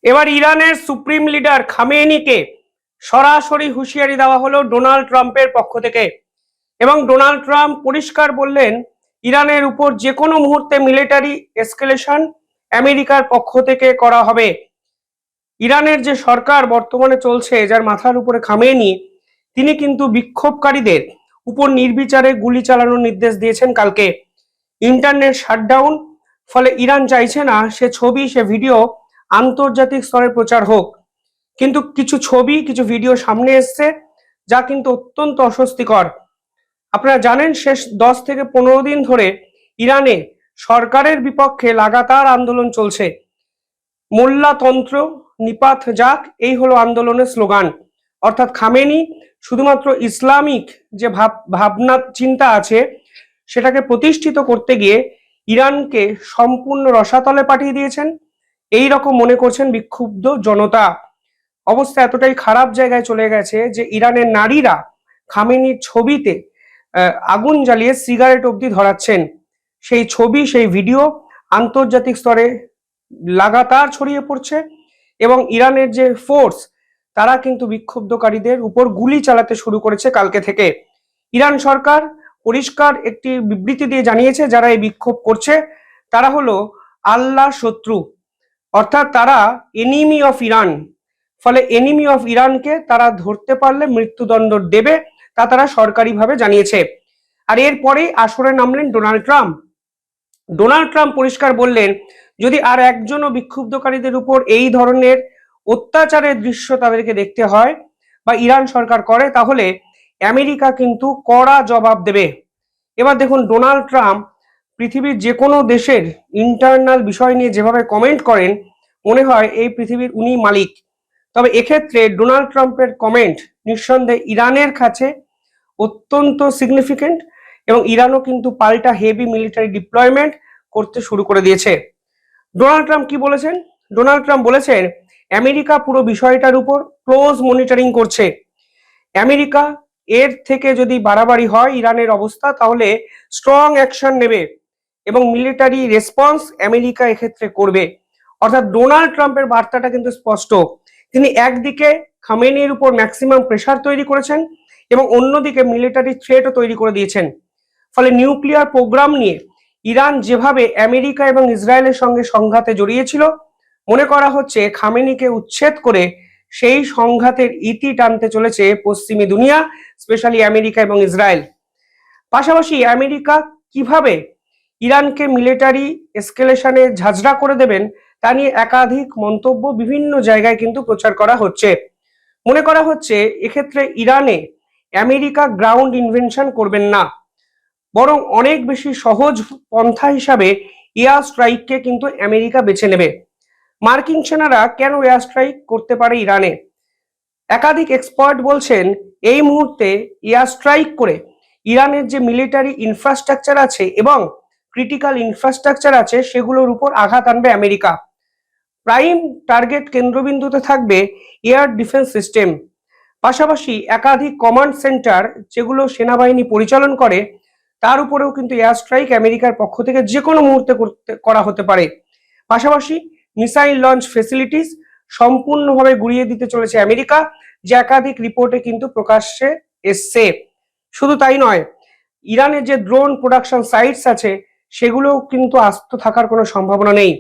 এবার ইরানের supreme leader খামেনিকে সরাসরি হুঁশিয়ারি দেওয়া হলো ডোনাল্ড ট্রাম্পের পক্ষ থেকে। এবং ডোনাল্ড ট্রাম্প পরিষ্কার বললেন, ইরানের উপর যে কোনো মুহূর্তে মিলিটারি এসকেলেশন আমেরিকার পক্ষ থেকে করা হবে। ইরানের যে সরকার বর্তমানে চলছে, যার মাথার উপরে খামেনি, তিনি কিন্তু বিক্ষোভকারীদের উপর নির্বিচারে গুলি চালানোর নির্দেশ দিয়েছেন কালকে। ইন্টারনেট শাটডাউন, ফলে ইরান চাইছে না সে ছবি সে ভিডিও আন্তর্জাতিক স্তরে প্রচার হোক। কিন্তু কিছু ছবি কিছু ভিডিও সামনে এসছে, যা কিন্তু অত্যন্ত অস্বস্তিকর। আপনারা জানেন, শেষ 10 থেকে 15 দিন ধরে ইরানে সরকারের বিপক্ষে লাগাতার আন্দোলন চলছে। মোল্লাতন্ত্র নিপাত যাক, এই হলো আন্দোলনের স্লোগান। অর্থাৎ খামেনি শুধুমাত্র ইসলামিক যে ভাবনা চিন্তা আছে সেটাকে প্রতিষ্ঠিত করতে গিয়ে ইরানকে সম্পূর্ণ রসাতলে পাঠিয়ে দিয়েছেন, এই রকম মনে করছেন বিক্ষুব্ধ জনতা। অবস্থা এতটাই খারাপ জায়গায় চলে গেছে যে ইরানের নারীরা খামেনির ছবিতে আগুন জ্বালিয়ে সিগারেট অবধি ধরাচ্ছেন। সেই ছবি সেই ভিডিও আন্তর্জাতিক স্তরে লাগাতার ছড়িয়ে পড়ছে এবং ইরানের যে ফোর্স, তারা কিন্তু বিক্ষুব্ধকারীদের উপর গুলি চালাতে শুরু করেছে কালকে থেকে। ইরান সরকার পরিষ্কার একটি বিবৃতি দিয়ে জানিয়েছে, যারা এই বিক্ষোভ করছে তারা হলো আল্লাহ শত্রু, অর্থাৎ তারা এনিমি অফ ইরান। ফলে এনিমি অফ ইরানকে তারা ধরতে পারলে মৃত্যুদণ্ড দেবে, তা তারা সরকারিভাবে জানিয়েছে। আর এরপরেই আসরে নামলেন ডোনাল্ড ট্রাম্প। ডোনাল্ড ট্রাম্প পরিষ্কার বললেন, যদি আর একজনও বিক্ষুব্ধকারীদের উপর এই ধরনের অত্যাচারের দৃশ্য তাদেরকে দেখতে হয় বা ইরান সরকার করে, তাহলে আমেরিকা কিন্তু কড়া জবাব দেবে। এবার দেখুন, ডোনাল্ড ট্রাম্প পৃথিবীর যে কোনো দেশের ইন্টারনাল বিষয় নিয়ে যেভাবে কমেন্ট করেন, মনে হয় এই পৃথিবীর উনি মালিক। তবে এক্ষেত্রে ডোনাল্ড ট্রাম্পের কমেন্ট নিঃসন্দেহে ইরানের কাছে অত্যন্ত সিগনিফিকেন্ট, এবং ইরানও কিন্তু পাল্টা হেভি মিলিটারি ডিপ্লয়মেন্ট করতে শুরু করে দিয়েছে। ডোনাল্ড ট্রাম্প কি বলেছেন? ডোনাল্ড ট্রাম্প বলেছেন, আমেরিকা পুরো বিষয়টার উপর ক্লোজ মনিটরিং করছে। আমেরিকা এর থেকে যদি বাড়াবাড়ি হয় ইরানের অবস্থা, তাহলে স্ট্রং অ্যাকশন নেবে এবং মিলিটারি রেসপন্স আমেরিকা এক্ষেত্রে করবে। অর্থাৎ ডোনাল্ড ট্রাম্পের বার্তাটা কিন্তু স্পষ্ট। তিনি একদিকে খামেনির উপর ম্যাক্সিমাম প্রেসার তৈরি করেছেন এবং অন্যদিকে মিলিটারি থ্রেটও তৈরি করে দিয়েছেন। ফলে নিউক্লিয়ার প্রোগ্রাম নিয়ে ইরান যেভাবে আমেরিকা এবং ইসরায়েলের সঙ্গে সংঘাতে জড়িয়েছিল, মনে করা হচ্ছে খামেনিকে উচ্ছেদ করে সেই সংঘাতের ইতি টানতে চলেছে পশ্চিমী দুনিয়া, স্পেশালি আমেরিকা এবং ইসরায়েল। পাশাপাশি আমেরিকা কিভাবে ইরানকে মিলিটারি এসকেলেশনে ঝাঁঝরা করে দেবেন, তা নিয়ে একাধিক মন্তব্য বিভিন্ন জায়গায় কিন্তু প্রচার করা হচ্ছে। মনে করা হচ্ছে এক্ষেত্রে ইরানে আমেরিকা গ্রাউন্ড ইনভেনশন করবেন না, বরং অনেক বেশি সহজ পন্থা হিসাবে এয়ার স্ট্রাইককে কিন্তু আমেরিকা বেছে নেবে। মার্কিন সেনারা কেন এয়ার স্ট্রাইক করতে পারে ইরানে? একাধিক এক্সপার্ট বলছেন, এই মুহূর্তে এয়ার স্ট্রাইক করে ইরানের যে মিলিটারি ইনফ্রাস্ট্রাকচার আছে এবং ক্রিটিক্যাল ইনফ্রাস্ট্রাকচার আছে, সেগুলোর উপর আঘাত আনবে আমেরিকা। প্রাইম টার্গেট কেন্দ্রবিন্দুতে থাকবে এয়ার ডিফেন্স সিস্টেম। পাশাপাশি একাধিক কমান্ড সেন্টার যেগুলো সেনাবাহিনী পরিচালন করে, তার উপরেও কিন্তু এয়ার স্ট্রাইক আমেরিকার পক্ষ থেকে যে কোনো মুহূর্তে করা হতে পারে। পাশাপাশি মিসাইল লঞ্চ ফেসিলিটিস সম্পূর্ণভাবে গুড়িয়ে দিতে চলেছে আমেরিকা, যে একাধিক রিপোর্টে কিন্তু প্রকাশ্যে এসছে। শুধু তাই নয়, ইরানের যে ড্রোন প্রোডাকশন সাইটস আছে, সেগুলোও কিন্তু আস্ত থাকার কোনো সম্ভাবনা নেই।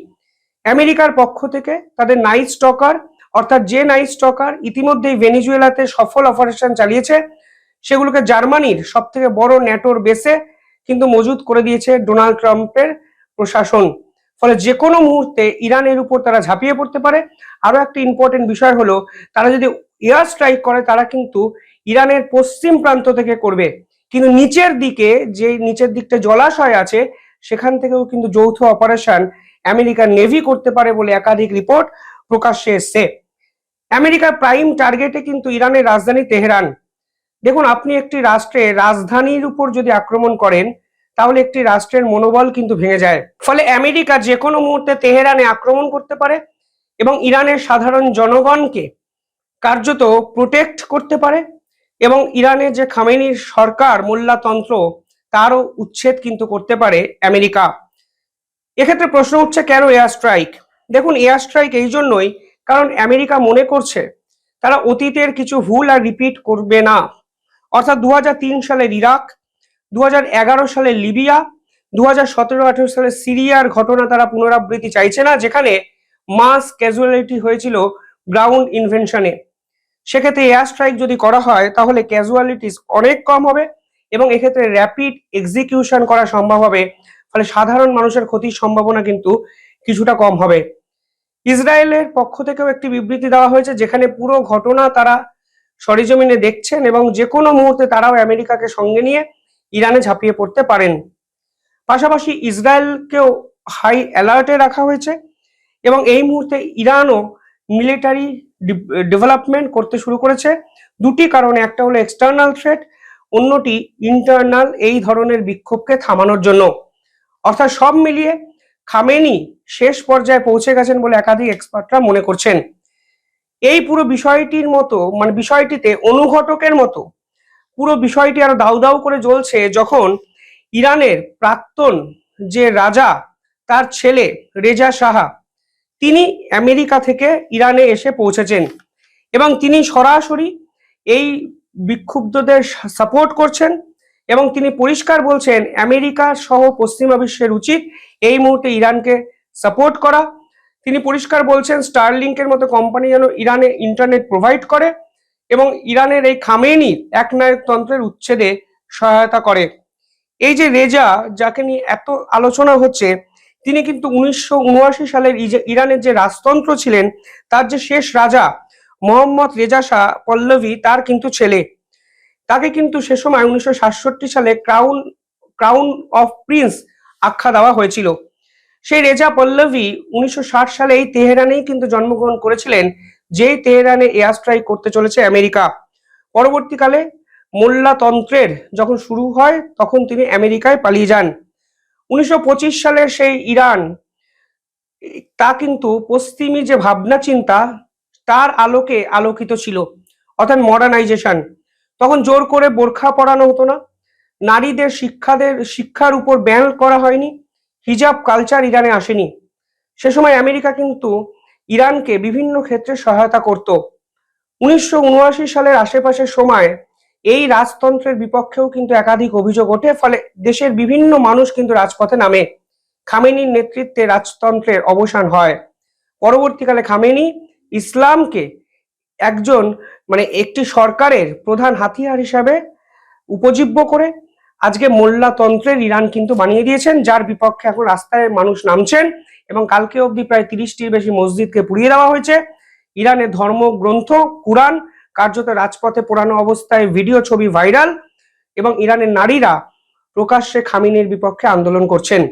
আমেরিকার পক্ষ থেকে তাদের নাইট স্টকার, অর্থাৎ যে নাইট স্টকার ইতিমধ্যেই ভেনিজুয়েলাতে সফল অপারেশন চালিয়েছে, সেগুলোকে জার্মানির সব থেকে বড় ন্যাটোর বেসে কিন্তু মজুত করে দিয়েছে ডোনাল্ড ট্রাম্পের প্রশাসন। ফলে যে কোনো মুহূর্তে ইরানের উপর তারা ঝাঁপিয়ে পড়তে পারে। আরো একটা ইম্পর্টেন্ট বিষয় হলো, তারা যদি এয়ার স্ট্রাইক করে, তারা কিন্তু ইরানের পশ্চিম প্রান্ত থেকে করবে, কিন্তু নিচের দিকে যে নিচের দিকটা জলাশয় আছে, সেখান থেকেও কিন্তু যৌথ অপারেশন আমেরিকার নেভি করতে পারে বলে একাধিক রিপোর্ট প্রকাশ্যে এসছে। আমেরিকার প্রাইম টার্গেটে কিন্তু ইরানের রাজধানী তেহরান। দেখুন, আপনি একটি রাষ্ট্রের রাজধানীর উপর যদি আক্রমণ করেন, তাহলে একটি রাষ্ট্রের মনোবল কিন্তু ভেঙে যায়। ফলে আমেরিকা যে কোনো মুহূর্তে তেহরানে আক্রমণ করতে পারে এবং ইরানের সাধারণ জনগণকে কার্যত প্রোটেক্ট করতে পারে, এবং ইরানের যে খামেনির সরকার মোল্লাতন্ত্র, তারও উচ্ছেদ কিন্তু করতে পারে আমেরিকা। এক্ষেত্রে প্রশ্ন উঠছে, কেন এয়ার স্ট্রাইক? দেখুন, এয়ার স্ট্রাইক এই জন্যই, কারণ আমেরিকা মনে করছে তারা অতীতের কিছু ভুল আর রিপিট করবে না। অর্থাৎ 2003 সালের ইরাক, 2011 সালের লিবিয়া, 2017-18 সালের সিরিয়ার ঘটনা তারা পুনরাবৃত্তি চাইছে না, যেখানে মাস ক্যাজুয়ালিটি হয়েছিল গ্রাউন্ড ইনভেনশনে। সেক্ষেত্রে এয়ার স্ট্রাইক যদি করা হয় তাহলে ক্যাজুয়ালিটিস অনেক কম হবে এবং এক্ষেত্রে র্যাপিড এক্সিকিউশন করা সম্ভব হবে, ফলে সাধারণ মানুষের ক্ষতির সম্ভাবনা কিন্তু কিছুটা কম হবে। ইসরায়েলের পক্ষ থেকেও একটি বিবৃতি দেওয়া হয়েছে, যেখানে পুরো ঘটনা তারা সরেজমিনে দেখছেন এবং যে কোনো মুহূর্তে তারাও আমেরিকাকে সঙ্গে নিয়ে ইরানে ঝাঁপিয়ে পড়তে পারেন। পাশাপাশি ইসরায়েলকেও হাই অ্যালার্টে রাখা হয়েছে এবং এই মুহূর্তে ইরানও মিলিটারি ডেভেলপমেন্ট করতে শুরু করেছে দুটি কারণে। একটা হলো এক্সটার্নাল থ্রেট, অন্যটি ইন্টারনাল এই ধরনের বিক্ষোভকে থামানোর জন্য। অর্থাৎ সব মিলিয়ে খামেনি শেষ পর্যায়ে পৌঁছে গেছেন বলে একাধিক এক্সপার্টরা মনে করছেন। এই পুরো বিষয়টির মতো বিষয়টিতে অনুঘটকের মতো পুরো বিষয়টি আরো দাউ দাউ করে জ্বলছে যখন ইরানের প্রাক্তন যে রাজা তার ছেলে রেজা শাহ তিনি আমেরিকা থেকে ইরানে এসে পৌঁছেছেন এবং তিনি সরাসরি এই বিক্ষুব্ধদের সাপোর্ট করছেন এবং তিনি পরিষ্কার বলছেন আমেরিকা সহ পশ্চিমা বিশ্বের উচিত এই মুহূর্তে ইরানকে সাপোর্ট করা। তিনি পরিষ্কার বলছেন স্টারলিংকের মতো কোম্পানি যেন ইরানে ইন্টারনেট প্রোভাইড করে এবং ইরানের এই খামেনি একনায়কতন্ত্রের উচ্ছেদে সহায়তা করে। এই যে রেজা, যাকে নিয়ে এত আলোচনা হচ্ছে, তিনি কিন্তু 1979 সালের ইরানের যে রাজতন্ত্র ছিলেন তার যে শেষ রাজা মোহাম্মদ রেজা শাহ পল্লভী তার কিন্তু ছেলে। তাকে কিন্তু সে সময় 1967 সালে ক্রাউন অফ প্রিন্স আখ্যা দেওয়া হয়েছিল। সেই রেজা পল্লভী 1960 সালে এই তেহরানেই কিন্তু জন্মগ্রহণ করেছিলেন, যেই তেহরানে এয়ার স্ট্রাইক করতে চলেছে আমেরিকা। পরবর্তীকালে মোল্লাতন্ত্রের যখন শুরু হয় তখন তিনি আমেরিকায় পালিয়ে যান। 1925 সালের সেই ইরান তা কিন্তু পশ্চিমী যে ভাবনা চিন্তা তার আলোকে আলোকিত ছিল, অর্থাৎ মডার্নাইজেশন। তখন জোর করে বোরখা পরানো হতো না, নারীদের শিক্ষার উপর ব্যান করা হয়নি, হিজাব কালচার ইরানে আসেনি। সে সময় আমেরিকা কিন্তু ইরানকে বিভিন্ন ক্ষেত্রে সহায়তা করত। 1979 সালের আশেপাশের সময় এই রাজতন্ত্রের বিপক্ষেও কিন্তু একাধিক অভিযোগ ওঠে, ফলে দেশের বিভিন্ন মানুষ কিন্তু রাজপথে নামে। খামেনির নেতৃত্বে রাজতন্ত্রের অবসান হয়। পরবর্তীকালে খামেনি ইসলামকে একজন একটি সরকারের প্রধান হাতিয়ার হিসাবে উপজীব্য করে আজকে মোল্লাতন্ত্রের ইরান কিন্তু বানিয়ে দিয়েছেন, যার বিপক্ষে এখন রাস্তায় মানুষ নামছেন এবং কালকে অবধি প্রায় 30টির বেশি মসজিদকে পুড়িয়ে দেওয়া হয়েছে। ইরানের ধর্মগ্রন্থ কুরআন কার্যত রাজপথে পোড়ানো অবস্থায় ভিডিও ছবি ভাইরাল এবং ইরানের নারীরা প্রকাশ্যে খামেনির বিপক্ষে আন্দোলন করছেন।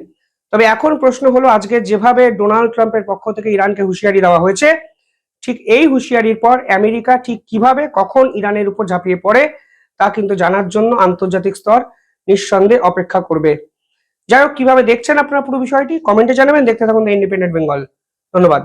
তবে এখন প্রশ্ন হলো, আজকে যেভাবে ডোনাল্ড ট্রাম্পের পক্ষ থেকে ইরানকে হুঁশিয়ারি দেওয়া হয়েছে, ঠিক এই হুঁশিয়ারির পর আমেরিকা ঠিক কিভাবে কখন ইরানের উপর ঝাঁপিয়ে পড়ে তা কিন্তু জানার জন্য আন্তর্জাতিক স্তর নিঃসন্দেহে অপেক্ষা করবে। যাই হোক, কিভাবে দেখছেন আপনারা পুরো বিষয়টি কমেন্টে জানাবেন। দেখতে থাকুন দ্য ইন্ডিপেন্ডেন্ট বেঙ্গল। ধন্যবাদ।